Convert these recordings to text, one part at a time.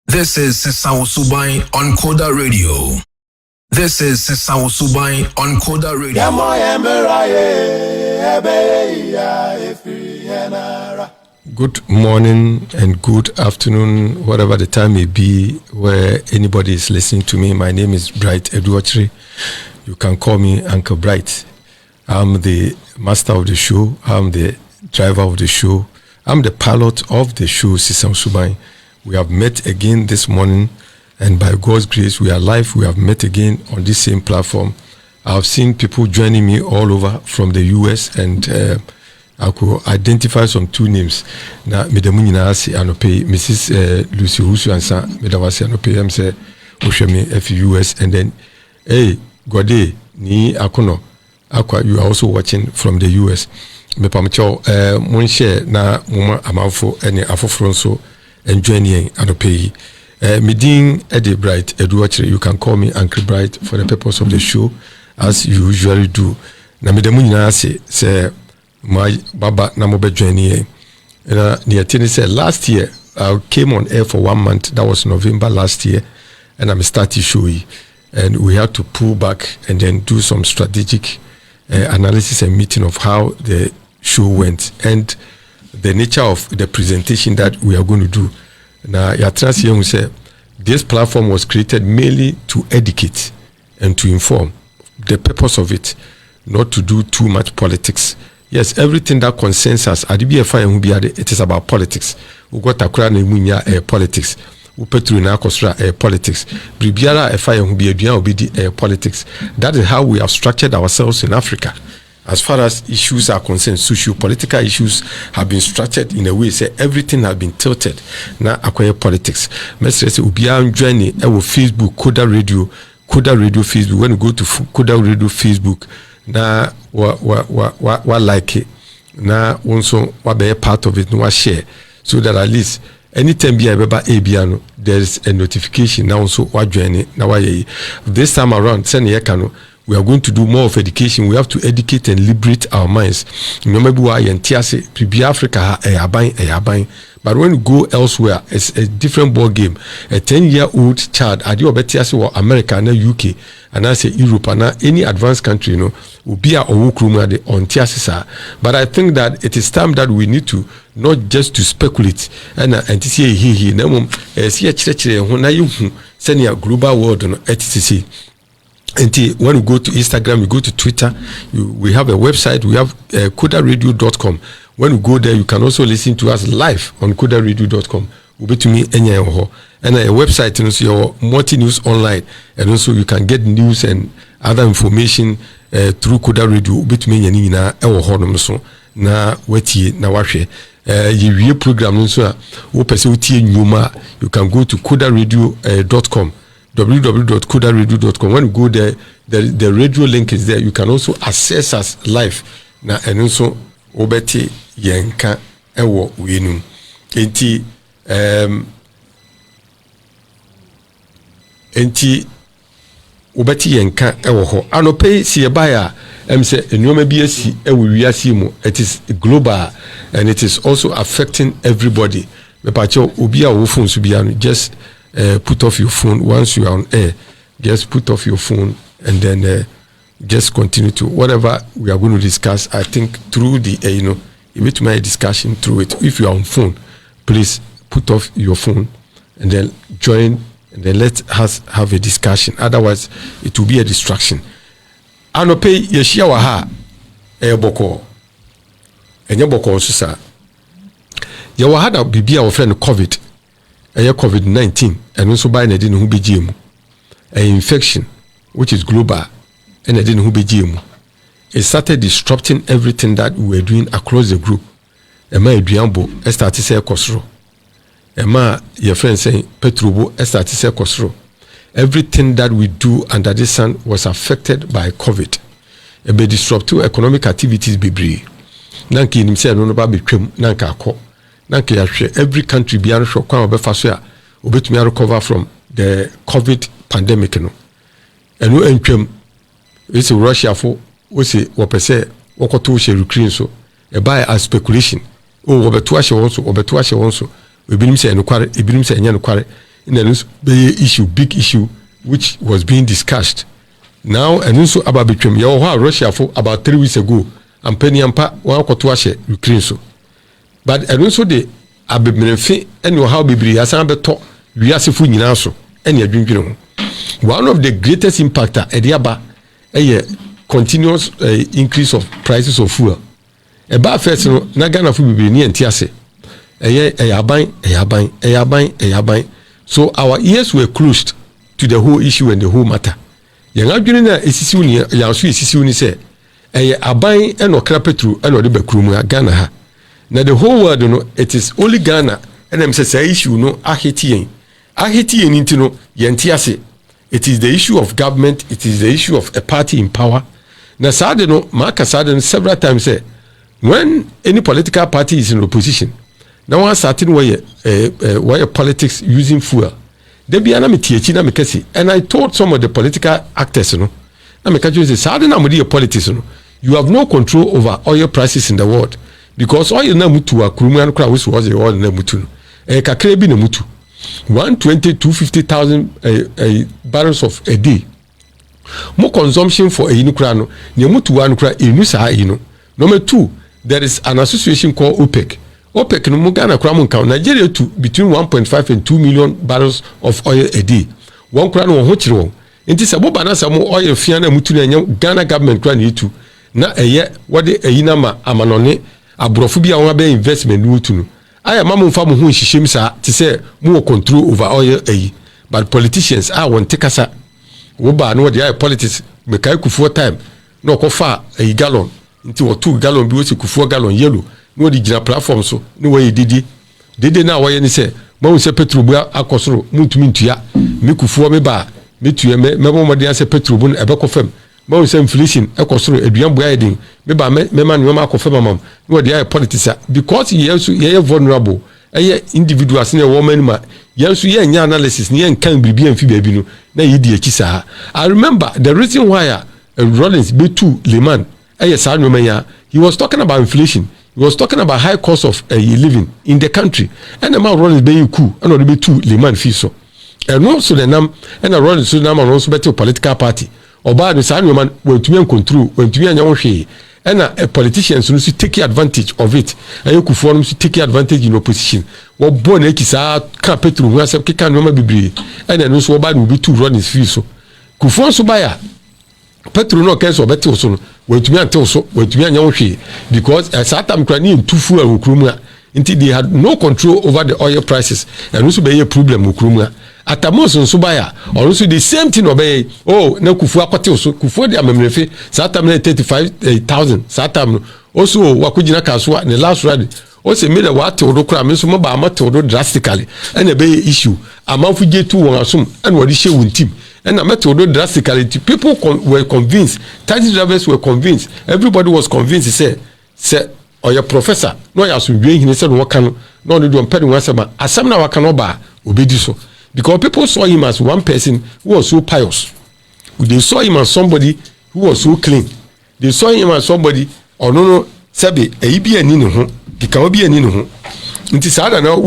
This is Sisao Subai on Koda Radio. This is Sisao Subai on Koda Radio. Good morning and good afternoon, whatever the time may be, where anybody is listening to me. My name is Bright Okyere. You can call me Uncle Bright. I'm the master of the show. I'm the driver of the show. I'm the pilot of the show, Sisao Subai. We have met again this morning, and by God's grace, we are live. We have met again on this same platform. I've seen people joining me all over from the US, and I could identify some two names. Na Medamunina si anope, Mrs. Lucy Husu Ansa, Medawasi anope, say Oshemi F US, and then hey, Gode ni Akono, Aqua, you are also watching from the US. Me pamcho mon share na muma amafo ene afofronso enjoying anope. Midin Eddie Bright Okyere, you can call me Uncle Bright for the purpose of the show, as you usually do. Na Medamunina say my baba namobe journey. And said last year I came on air for 1 month. That was November last year, and I'm starting showy, and we had to pull back and then do some strategic analysis and meeting of how the show went and the nature of the presentation that we are going to do. Now, Yatrasi said this platform was created mainly to educate and to inform. The purpose of it, not to do too much politics. Yes, everything that concerns us, it is about politics. We got Akra Nemunya politics. We Petru na Kosra politics. Bribiara politics. That is how we have structured ourselves in Africa. As far as issues are concerned, socio-political issues have been structured in a way, say everything has been tilted. Now acquire politics. Mr. say Ubia journey Facebook, Koda Radio Facebook. When you go to Koda Radio Facebook, na wa like it. Na also wa be part of it, no share. So that at least anytime be able ABiano, there is a notification now also wa join na wa ye. This time around, send ye kano. We are going to do more of education. We have to educate and liberate our minds. Remember why Tiase, Pribia Africa, but when you go elsewhere, it's a different ball game. A 10-year-old child, I do Tiase or America and UK, and I say Europe and any advanced country, will be a Owokruma on Tiase. But I think that it is time that we need to not just to speculate and to say he send a global world on ETC. And when we go to Instagram, we go to Twitter, we have a website, we have kodaradio.com. When you go there, you can also listen to us live on kodaradio.com. We'll be to me and a website, and also your multi-news online, and also you can get news and other information through Koda Radio. We'll be to me and na na weti na washe. Ye program so you can go to kodaradio.com. www.kodaradio.com. When you go there, the radio link is there. You can also access us live. Na and also obeti yenka ewo wenu. Enti obeti yenka ewo ho. Anope si ebaya say enyoma bi asi ewo wiase mu. It is global and it is also affecting everybody. Me pacho obi a wo phone so bia no just put off your phone once you are on air. Just put off your phone and then just continue to whatever we are going to discuss. I think through the with my discussion through it. If you are on phone, please put off your phone and then join and then let us have a discussion. Otherwise, it will be a distraction. Anope yeshia wa ha boko enye boko susa. Ya wa hada bibia wa friend COVID. COVID-19 and also by na didn't who be GM. An infection which is global and I didn't who be GM. It started disrupting everything that we were doing across the group. Ema eduambo started say kosro. Ema your friend saying Petrubo started say kosro. Everything that we do under the sun was affected by COVID. It be disruptive economic activities be bree. Nanki nimse no ba be twem nanka akọ. Every country be able to recover from the COVID pandemic. And we enchem it's Russia for we say what per se what to share Ukraine so a buy a speculation. Oh, obetuashe also we binim say no kware in the issue, big issue, which was being discussed. Now, and also about between Russia for about 3 weeks ago, and Penny and Pa, one Kotuashe, Ukraine. So, but and also the Abimenefe, and how Bibri has beto, we are Sifu also, and you're drinking. One of the greatest impact at Ediaba, a continuous increase of prices of fuel. About first, Nagana Fu Bibri and Tiase. So our ears were closed to the whole issue and the whole matter. Young Abdulina is Sisuni say, Abai and Okra Petru and Odibe Kruma, Ghana. Now the whole world, it is only Ghana, and I'm saying issue no Ahitian Intino, Yantiase. It is the issue of government, it is the issue of a party in power. Now, Sadeno, Mark Sadeno several times said, when any political party is in opposition, now one certain way politics using fuel. They be an and I told some of the political actors, I say, politics, you have no control over oil prices in the world because oil na mutu a Kuruman crowd was the oil na mutu. Kakrebi na mutu. 250,000 barrels of a day. More consumption for a inukrano, Yamutu Anukra Inusa Ino. Number 2, there is an association called OPEC. OPEC no Mugana Kramun count Nigeria to between 1.5 and 2 million barrels of oil a day. One crown on Hochiro. It is a bobana samo oil fiana mutu Ghana government crown you na a year what the inama amanone abrofubia wabe investment mutunu. I am mamu famu hu shishimsa to say more control over oil but politicians are one take us woba no the politics me kai kufuo time no kofa a gallon into 2 gallon bi wo kufuo gallon yellow no the gina platform so no way didi na way ni say mawu say petrol bu akosoro mutumi ntua me kufuo me ba me tue me bomode say petrol bu e be kofam mawu say inflation ekosoro aduan bu ayedin me ba me ma no ma akofam mam no the politics because ye vulnerable individuals na woman ma yensu ye nya analysis ni kan bibia mfi baabi no na yedi achi saa. I remember the reason why Rollins betu Leman sa no ya, he was talking about inflation, he was talking about high cost of living in the country, and the man Rollins be cool and no betu Leman fi so and also the nam and Rollins so nam also betu political party oba no sa no man wantumi control wantumi anya wo hwe and politicians who take advantage of it. And you could form to take advantage in opposition. What born ekisa capital who has a kick and bibri. And then also bad will be too run his fees. So Kufon Subaya Petro no case or better so when to me until so when to me and because as Satam Crani too full of Ukrumia until they had no control over the oil prices and also be a problem Ukrumia. At the most on Subaya, or also the same thing obey. Oh, no Kufua Patil, so Kufua de Amemefe, Satam 35,000, Satam also Wakujina Kaswa, and the last rally also made a water or crime, so Mabama drastically, and a bay issue. A month we get to one assume, and what is she with team. And a method drastically, people were convinced, taxi drivers were convinced, everybody was convinced, he said, or your professor, no, as we bring, he said, what can no do on petting once a man, as some now can oba, obey so. Because people saw him as one person who was so pious. They saw him as somebody who was so clean. They saw him as somebody, or no, sabi, a be a nino, he can be a nino. Into Sada now,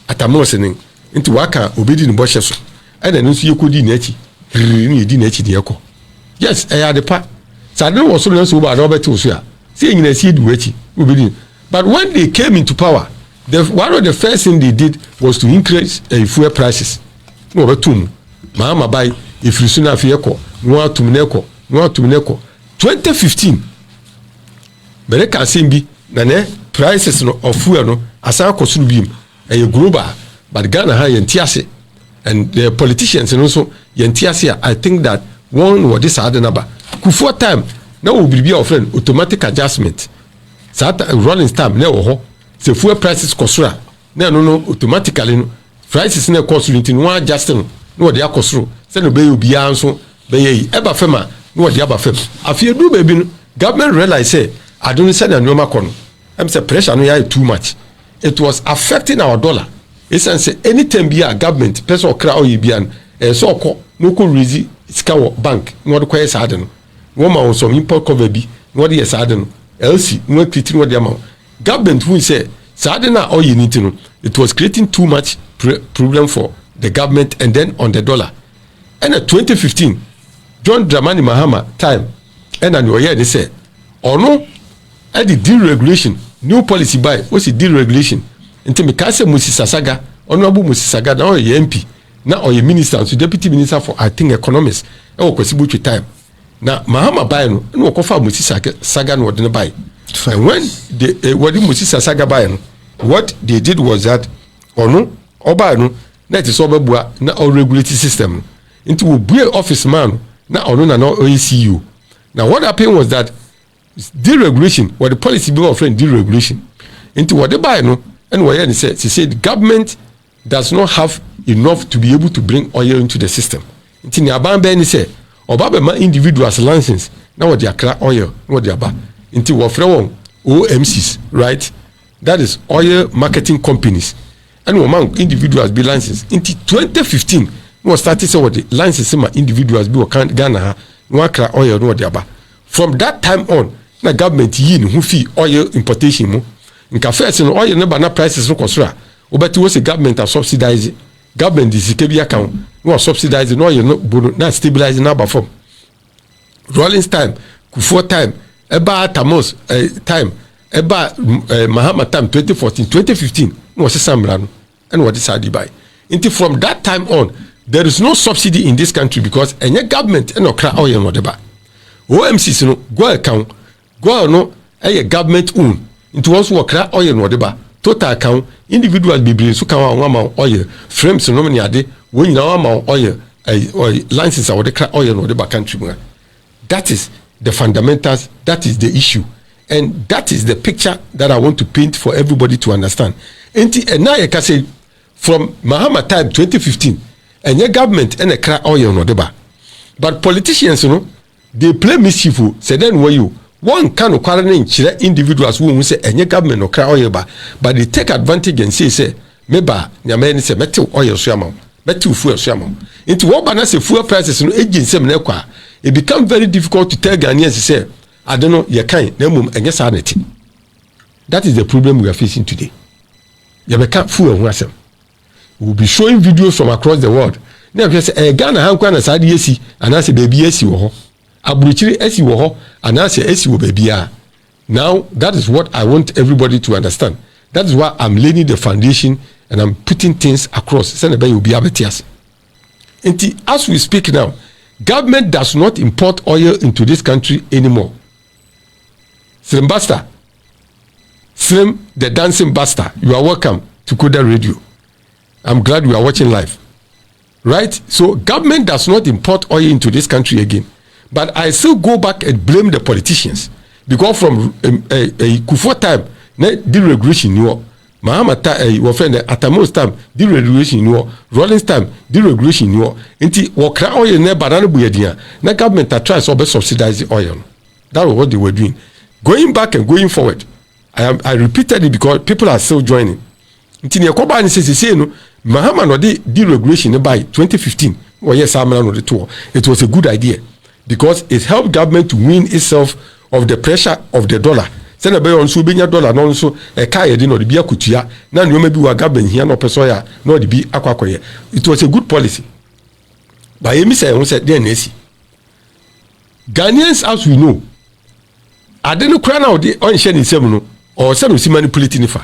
at a mosening, into Waka, obedient in bushes. And then you could dineti, dineti the echo. Yes, I had the part. Sada was so nice about Robert Tosia, saying a seed wetty, obedient. But when they came into power, one of the first thing they did was to increase fuel prices. No, but Mama buy if you soon have echo, no to Mineko, no to Mineko. 2015. But I can see prices of fuel no as I consume beam a global, but Ghana high and Tiase and the politicians and also Yantiasia. I think that one or this other number. Kufuor time now will be your friend automatic adjustment. Sata running time never. The fuel prices kosura no automatically no prices na cost into no adjusting no dey akosuro say no be obi anso be yi eba fema no dey aba fem afie do baby no government realize say adoni say na nyoma kono am say pressure no ya too much. It was affecting our dollar. It's say anytime be a government person okra oyi bi an so okọ no ko rezi sika wo bank no dey kwese ade no wo ma so import cover bi no dey yes ade no LC no kwiti no dey amount. Government who say Sadena or unity, it was creating too much problem for the government and then on the dollar. And in 2015, John Dramani Mahama time, and an Okyere they say, or no, at the deregulation, new policy by what's the deregulation? Until Mikasa Musisasaga, Honorable Musisaga, now your MP, now or your minister, so deputy minister for I think economics, and Kwesibuchi time. Now Mahama buy no kofa Musisaga no didn't buy. And when the what Musisaga buy, what they did was that or no, or buy no, that is over na all regulatory system. Into a buy office man, now or no OECU. Now what happened was that deregulation, what the policy bill offering deregulation, into what they buy no, and what he said government does not have enough to be able to bring oil into the system. Into Nyabamba and he said, Obama individuals license, now what they are oil, what they are buy. Into what from OMCs, right? That is oil marketing companies. And among individuals be licensed. Into 2015, we started say what the license individuals be Ghana, no oil, no what they are buy. From that time on, the government yin who fee oil importation mo. In first no oil never na prices no kosra. Obeti was a government are subsidize. Government is kebi account. No subsidize no oil no bono na stabilize na ba form. Rollins time, Kufuor time, eba Tamos time, eba Mahama time 2014, 2015. No se samra no. And what is hard buy. Until from that time on, there is no subsidy in this country because any government no cry oil no deba. OMCs no go account go no a government own into once work oil no deba total account individual be so kan one oil frames no many ade when you know oil license or the oil no deba country. That is the fundamentals, that is the issue, and that is the picture that I want to paint for everybody to understand. And now I can say from Mahama time 2015 and your government and a cry oil no deba, but politicians you know they play mischief. Say then where you one kind of quarantine individuals who say any government no cry oil but they take advantage and say meba nyamani say metal oil so amount metal fuel so amount into what banana say fuel prices no agency me kwa it become very difficult to tell Ghanaians say I don't know your kind na mum enye sanity. That is the problem we are facing today. You can't fuel who asem. We will be showing videos from across the world. Now we say Ghana hankwa na sadi esi anase baby esi wo ho aburuchiri esi wo ho anase esi wo baby a. Now that is what I want everybody to understand. That is why I'm laying the foundation and I'm putting things across. Send you be abetias. As we speak now, government does not import oil into this country anymore. Slim Basta, Slim the dancing Basta, you are welcome to Koda Radio. I'm glad we are watching live. Right? So government does not import oil into this country again. But I still go back and blame the politicians. Because from Kufuor time, deregulation new. Mahama Atamos time, deregulation new. Rollins time, deregulation new. Inti wakra oil ne banana buyedia. Na government try to subsidize the oil. That was what they were doing. Going back and going forward. I repeated it because people are still joining. Inti ne koba ni say no Mahama no deregulation by 2015. Well, yes, it was a good idea because it helped government to wean itself of the pressure of the dollar. Send a bay on Subinia dollar, no so a kaya did not be a kutia. Now you may be a government here, no pesoya, no the be aquacoya. It was a good policy. By Emisa, I said, then Ghanaians, as we know, I didn't cry out the unshed in seminal or some see manipulating if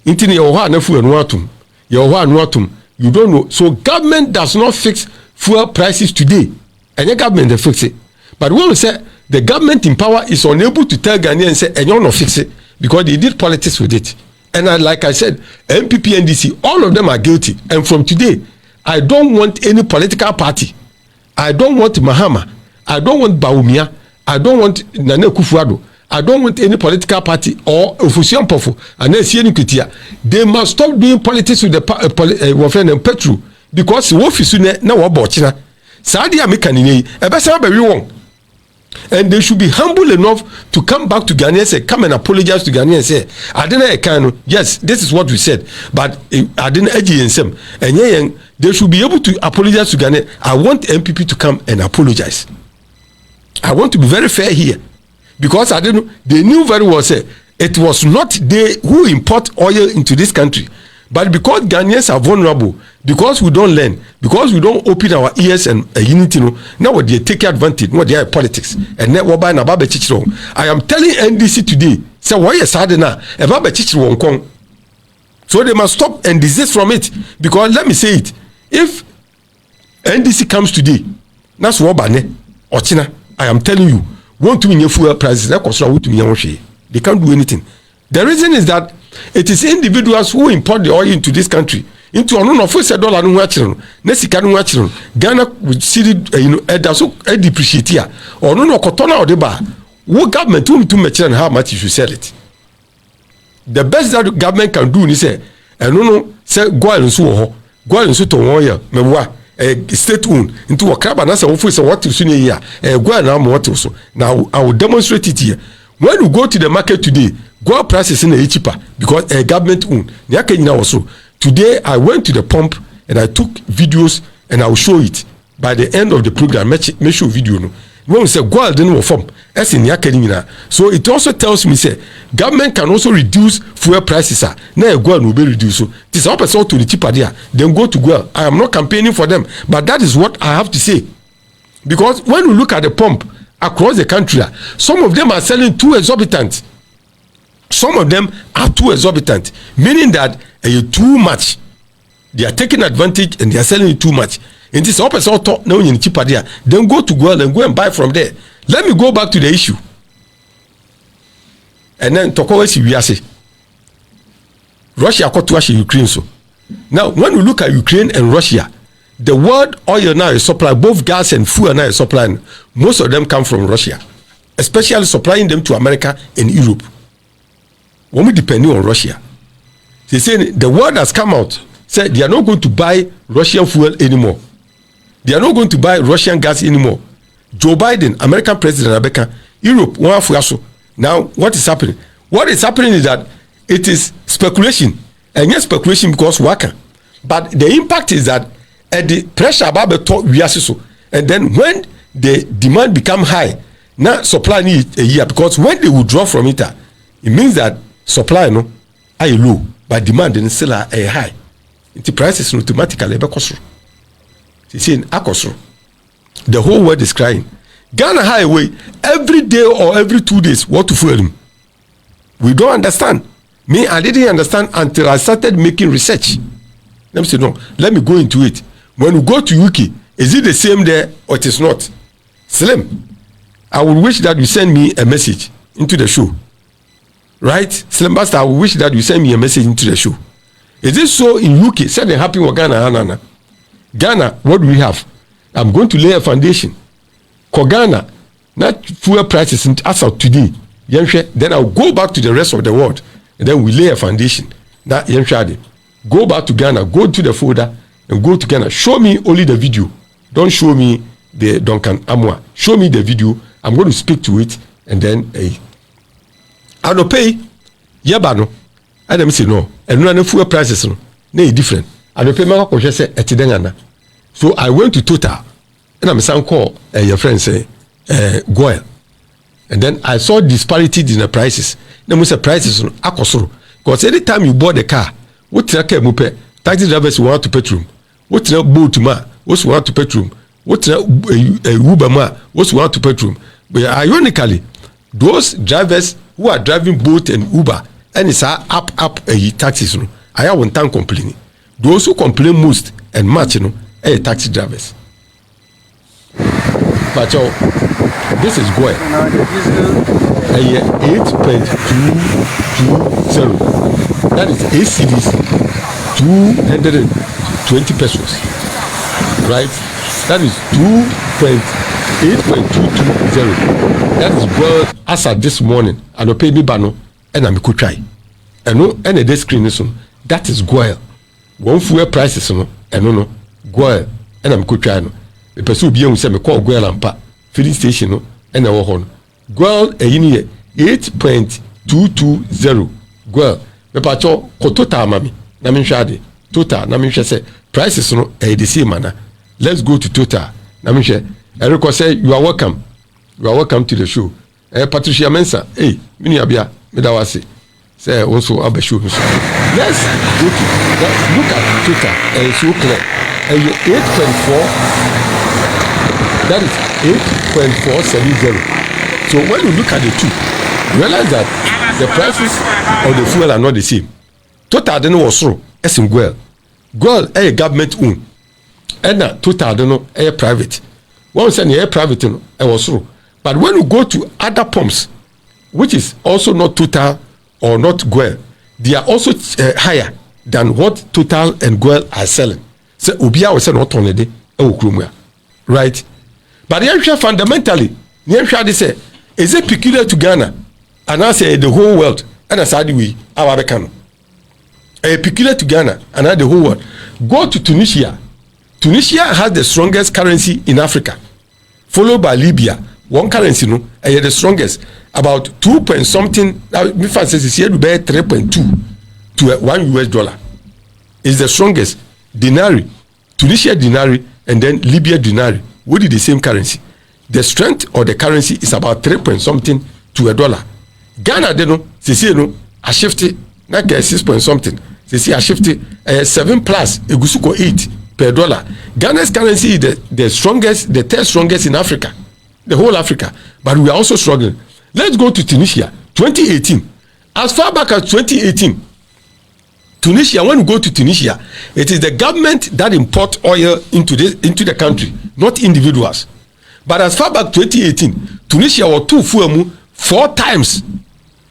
Intini your heart and watum. Your watum. You don't know. So government does not fix fuel prices today. And your government they fix it. But when we say the government in power is unable to tell Ghanaians and say, and you're not fix it because they did politics with it. And like I said, MPP and DC, all of them are guilty. And from today, I don't want any political party. I don't want Mahama. I don't want Bawumia. I don't want Nana Kufuor. I don't want any political party or Ofusian Pofo and then see Kutia. They must stop doing politics with the Wafren and Petru because Wofisune na wabochina. Saudi American and they should be humble enough to come back to Ghana and say, come and apologize to Ghana and say, I didn't yes, this is what we said, but I didn't edge in some. And they should be able to apologize to Ghana. I want MPP to come and apologize. I want to be very fair here. Because they knew very well, say, it was not they who import oil into this country, But because Ghanaians are vulnerable, because we don't learn, because we don't open our ears and unity, now they take advantage. Now they are politics. And now I am telling NDC today, say why is sad now? So they must stop and desist from it. Because let me say it, if NDC comes today, that's what or China, I am telling you, want to win fuel prices, they can't do anything. The reason is that it is individuals who import the oil into this country. Into $1 $4 no wachiro. Nesika no wachiro. Ghana would see it so depreciate here. Or no kotona or deba. What government to measure and how much you should sell it. The best that the government can do is say, no say go and so to 1 year. Mewa state owned into a crab and as a office what to soon here. Go and am what also. Now I will demonstrate it here. When you go to the market today, gold prices in a cheaper because a government owned. Also today I went to the pump and I took videos and I will show it by the end of the program. Make sure video no. When we say gold didn't form, as in Yakenina. So it also tells me say government can also reduce fuel prices. Now gold will be reduced. So this opposite to the cheaper there. Then go to gold. I am not campaigning for them, but that is what I have to say. Because when we look at the pump across the country, some of them are selling too exorbitant. Some of them are too exorbitant, meaning that too much. They are taking advantage and they are selling it too much. And this opposite talk now in cheaper there. Then go to Gold and go and buy from there. Let me go back to the issue. And then talk about Russia got to Russia, Ukraine. So now when we look at Ukraine and Russia, the world oil now is supplying, both gas and fuel now is supplying. Most of them come from Russia, especially supplying them to America and Europe. When we depending on Russia, they say the world has come out, said they are not going to buy Russian fuel anymore. They are not going to buy Russian gas anymore. Joe Biden, American President, Rebecca, Europe, now what is happening? What is happening is that it is speculation, and yes, speculation because worker. But the impact is that the pressure about the top we are so, and then when the demand become high, now supply need a year because when they withdraw from it, it means that supply no are low, but demand then still are high. The prices automatically be cost. It's saying akosro. The whole world is crying. Ghana highway every day or every 2 days. What to fuel him? We don't understand. Me, I didn't understand until I started making research. Let me say no. Let me go into it. When we go to UK, is it the same there or it is not? Slim, I would wish that you send me a message into the show. Right? Slim Buster, I would wish that you send me a message into the show. Is it so in UK? Said they happy with Ghana. Ghana, what do we have? I'm going to lay a foundation. For Ghana, not fuel prices as of today. Then I'll go back to the rest of the world. And then we lay a foundation. That go back to Ghana, go to the folder, and go to Ghana. Show me only the video. Don't show me the Duncan Amwa. Show me the video. I'm going to speak to it, and then I don't pay. Yabano. I don't say no. And no fuel prices no. They different. I don't pay my say etidengana. So I went to Total, and I'm saying call your friend say Goel. And then I saw disparities in the prices. Then we say prices no akosoro. Because anytime you bought the car, what trake mupe taxi drivers want to petrol. What boat ma, what want to petrol. What Uber ma, what want to petrol. But ironically, those drivers who are driving boat and Uber and it's up taxis no. I have one time complaining. Those who complain most and much taxi drivers. But this is Goy. 8.220. That is 8 cedis, 220 pesos. Right? That is 8.220. That is Goy as at this morning. I don't pay me bano and I'm could try. And no any day screen is that is Goy. One fuel prices no no Goy and I'm could try no. The person be say me call Goy lampa filling station no and a hon. Goy a yini 8.220. Goy me pacho ko total mami na me hwade total na me hwe say prices no the same mana. Let's go to Total na me hwe Eric say you are welcome to the show. Patricia Mensa me nua bia me da wase say also abashow so Let's look at total, and it's so clear. And you 8.4, that is 8.470. So when you look at the two, you realize that the prices of the fuel are not the same. Total I don't know what's wrong. It's in Guel. Guel a government owned. And total I don't know a private. One said a private it was wrong. But when you go to other pumps, which is also not Total or not Guel, they are also higher than what Total and Guel are selling. So Ubia was not on a day, right? But the fundamentally, they say, is it peculiar to Ghana? And I say the whole world, and I said we our American. Peculiar to Ghana and the whole world. Go to Tunisia. Tunisia has the strongest currency in Africa, followed by Libya. One currency, no, the strongest, about 2 point something. Me fancy is here to be 3.2 to $1. Is the strongest. Dinari, Tunisia dinari, and then Libya dinari. What is the same currency? The strength of the currency is about 3 point something to $1. Ghana, they know, I shifted, like 6 point something. I shifted 7 plus, a gusuko 8 per dollar. Ghana's currency is the strongest, the third strongest in Africa, the whole Africa. But we are also struggling. Let's go to Tunisia, 2018. As far back as 2018, Tunisia, when we go to Tunisia, it is the government that import oil into the country, not individuals. But as far back 2018, Tunisia was 2 fuemu 4 times.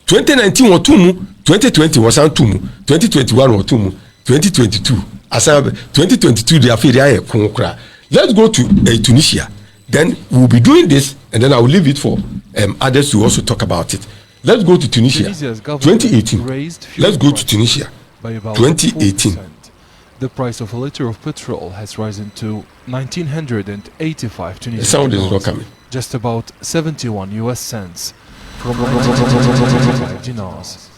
2019 was 2 mu, 2020 was 2 mu, 2021 was 2 mu, 2022. As 2022 they are fair. Let's go to Tunisia. Then we'll be doing this, and then I will leave it for others to also talk about it. Let's go to Tunisia. 2018. Let's go to Tunisia. By about 2018. 4%. The price of a liter of petrol has risen to 1,985 Tunisian The sound is dollars, not coming. just about 71 US cents from 1995 dinars.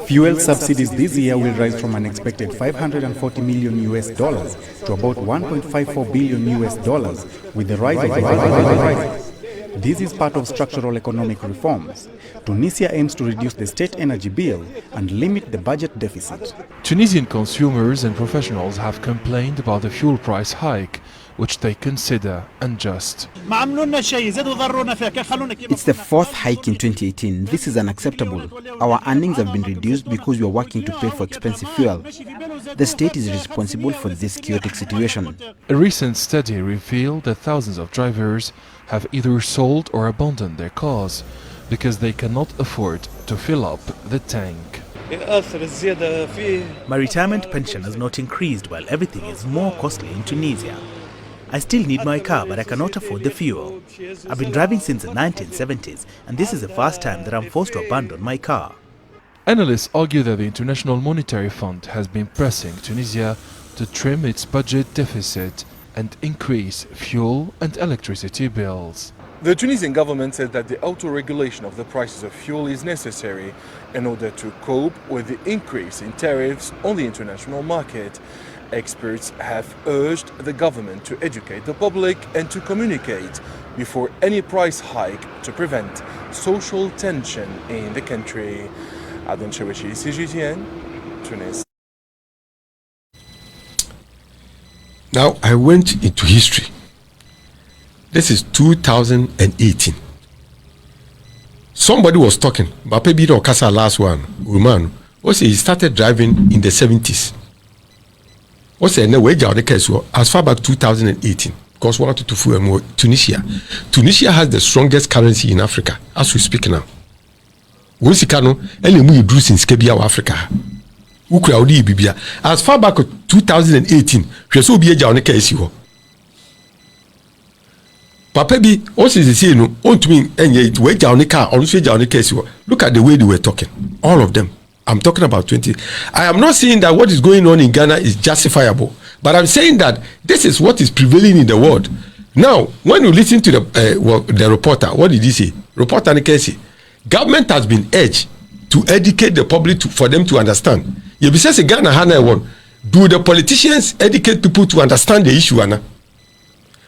Fuel subsidies this year will rise from an expected $540 million US dollars to about $1.54 billion US dollars with the rise of prices. This is part of structural economic reforms. Tunisia aims to reduce the state energy bill and limit the budget deficit. Tunisian consumers and professionals have complained about the fuel price hike, which they consider unjust. It's the fourth hike in 2018. This is unacceptable. Our earnings have been reduced because we are working to pay for expensive fuel. The state is responsible for this chaotic situation. A recent study revealed that thousands of drivers have either sold or abandoned their cars because they cannot afford to fill up the tank. My retirement pension has not increased while everything is more costly in Tunisia. I still need my car, but I cannot afford the fuel. I've been driving since the 1970s, and this is the first time that I'm forced to abandon my car. Analysts argue that the International Monetary Fund has been pressing Tunisia to trim its budget deficit and increase fuel and electricity bills. The Tunisian government said that the auto-regulation of the prices of fuel is necessary in order to cope with the increase in tariffs on the international market. Experts have urged the government to educate the public and to communicate before any price hike to prevent social tension in the country. Adon Chewechi, CGTN, Tunis. Now I went into history. This is 2018. Somebody was talking, Bape Bido Kasa last one, Roman, was he started driving in the 70s. Was a way down the case as far back 2018. Because we wanted to fool Tunisia. Tunisia has the strongest currency in Africa as we speak now. Wosikano, any mu drew since Kebia Africa. Ukraudi Bibia. As far back as 2018, she so be a down the case you. Papa B, also is saying no, on to me and yet wait down the car, also down the case you. Look at the way they were talking. All of them. I'm talking about 20. I am not saying that what is going on in Ghana is justifiable, but I'm saying that this is what is prevailing in the world. Now, when you listen to the reporter, what did he say? Reporter Nikesi, government has been urged to educate the public for them to understand. You be saying Ghana Hana one. Do the politicians educate people to understand the issue, Anna?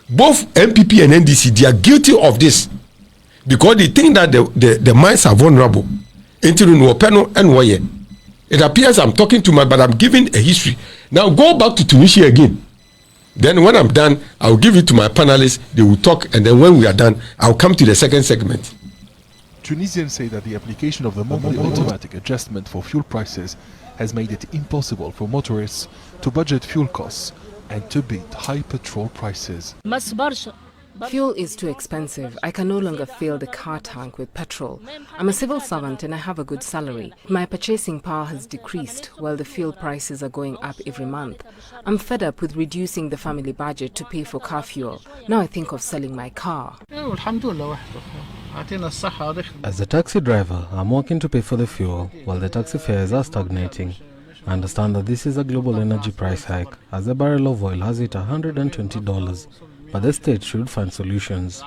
Both MPP and NDC, they are guilty of this because they think that the minds are vulnerable. Into the Wopeno and Waye. It appears I'm talking too much, but I'm giving a history. Now go back to Tunisia again. Then when I'm done, I'll give it to my panelists. They will talk, and then when we are done, I'll come to the second segment. Tunisians say that the application of the monthly automatic adjustment for fuel prices has made it impossible for motorists to budget fuel costs and to beat high petrol prices. Fuel is too expensive. I can no longer fill the car tank with petrol. I'm a civil servant and I have a good salary. My purchasing power has decreased while the fuel prices are going up every month. I'm fed up with reducing the family budget to pay for car fuel. Now I think of selling my car. As a taxi driver, I'm working to pay for the fuel while the taxi fares are stagnating. I understand that this is a global energy price hike, as a barrel of oil has hit $120. But the state should find solutions.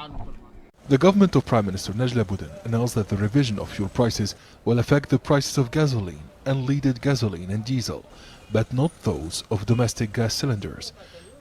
The government of Prime Minister Najla Bouden announced that the revision of fuel prices will affect the prices of gasoline, unleaded gasoline and diesel, but not those of domestic gas cylinders.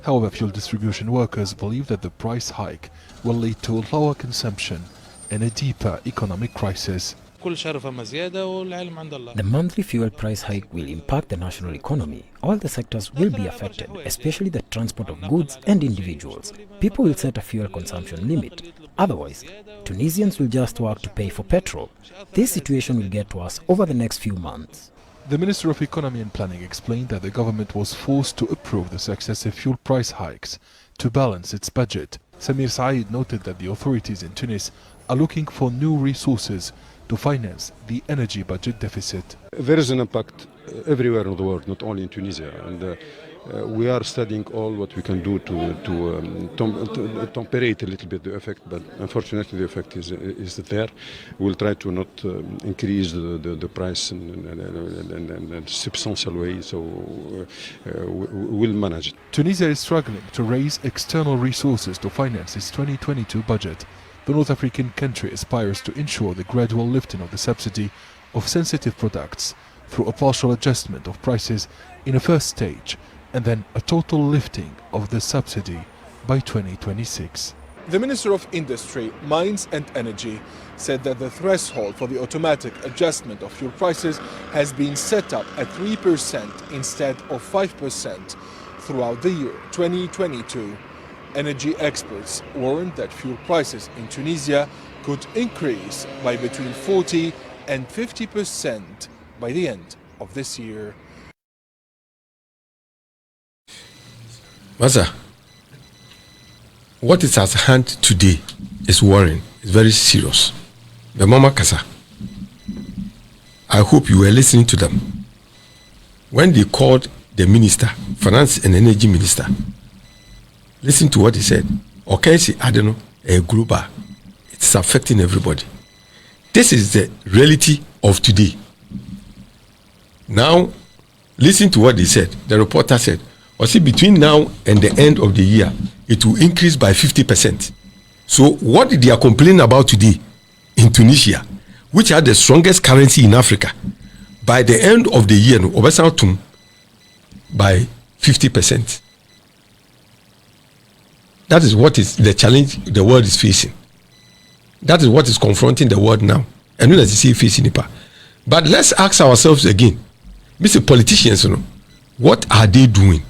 However, fuel distribution workers believe that the price hike will lead to lower consumption and a deeper economic crisis. The monthly fuel price hike will impact the national economy. All the sectors will be affected, especially the transport of goods and individuals. People will set a fuel consumption limit. Otherwise, Tunisians will just work to pay for petrol. This situation will get worse over the next few months. The Minister of Economy and Planning explained that the government was forced to approve the successive fuel price hikes to balance its budget. Samir Said noted that the authorities in Tunis are looking for new resources to finance the energy budget deficit. There is an impact everywhere in the world, not only in Tunisia, and we are studying all what we can do to temperate a little bit the effect, but unfortunately the effect is there. We'll try to not increase the price in a substantial way, so we'll manage it. Tunisia is struggling to raise external resources to finance its 2022 budget. The North African country aspires to ensure the gradual lifting of the subsidy of sensitive products through a partial adjustment of prices in a first stage and then a total lifting of the subsidy by 2026. The Minister of Industry, Mines and Energy said that the threshold for the automatic adjustment of fuel prices has been set up at 3% instead of 5% throughout the year 2022. Energy experts warned that fuel prices in Tunisia could increase by between 40 and 50% by the end of this year. Maza, what is at hand today is worrying. It's very serious. The Mama Kasa, I hope you were listening to them. When they called the minister, finance and energy minister, listen to what he said. Okyere, I don't know, a global. It's affecting everybody. This is the reality of today. Now, listen to what they said. The reporter said, see, between now and the end of the year, it will increase by 50%. So what they are complaining about today in Tunisia, which had the strongest currency in Africa, by the end of the year, by 50%. That is what is the challenge the world is facing. That is what is confronting the world now. And we let's see facing it. But let's ask ourselves again, Mr. Politicians, what are they doing?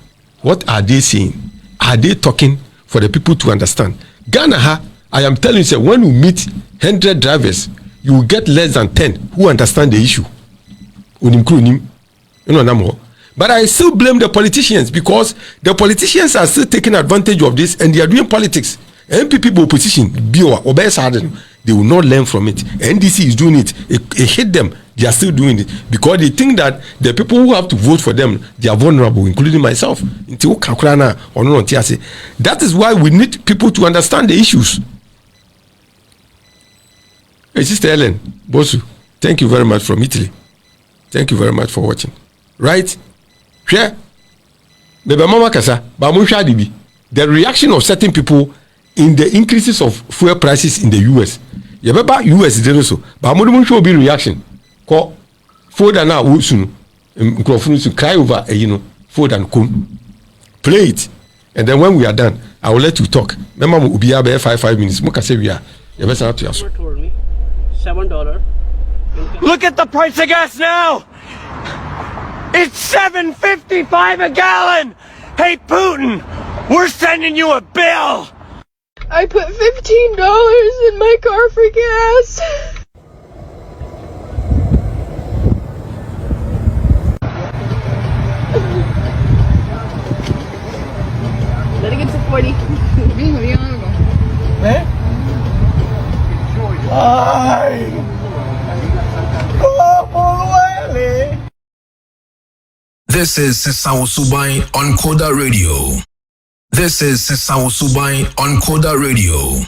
What are they saying? Are they talking for the people to understand? Ghana, I am telling you, when you meet 100 drivers, you will get less than 10 who understand the issue. But I still blame the politicians because the politicians are still taking advantage of this and they are doing politics. MPP opposition, they will not learn from it. NDC is doing it. It hit them. They are still doing it because they think that the people who have to vote for them, they are vulnerable, including myself. That is why we need people to understand the issues. Hey, Sister Ellen, Bosu, thank you very much from Italy. Thank you very much for watching. Right? The reaction of certain people in the increases of fuel prices in the US. US is also, but I'm show be reaction. Food and now soon cry over food and come. Play it. And then when we are done, I will let you talk. Remember we'll be about 5 minutes. $7. Look at the price of gas now! It's $7.55 a gallon! Hey Putin, we're sending you a bill! I put $15 in my car for gas. Let it get to 40. Eh? Ay! This is Sisawo Subai on Coda Radio. This is Sisawo Subai on Coda Radio.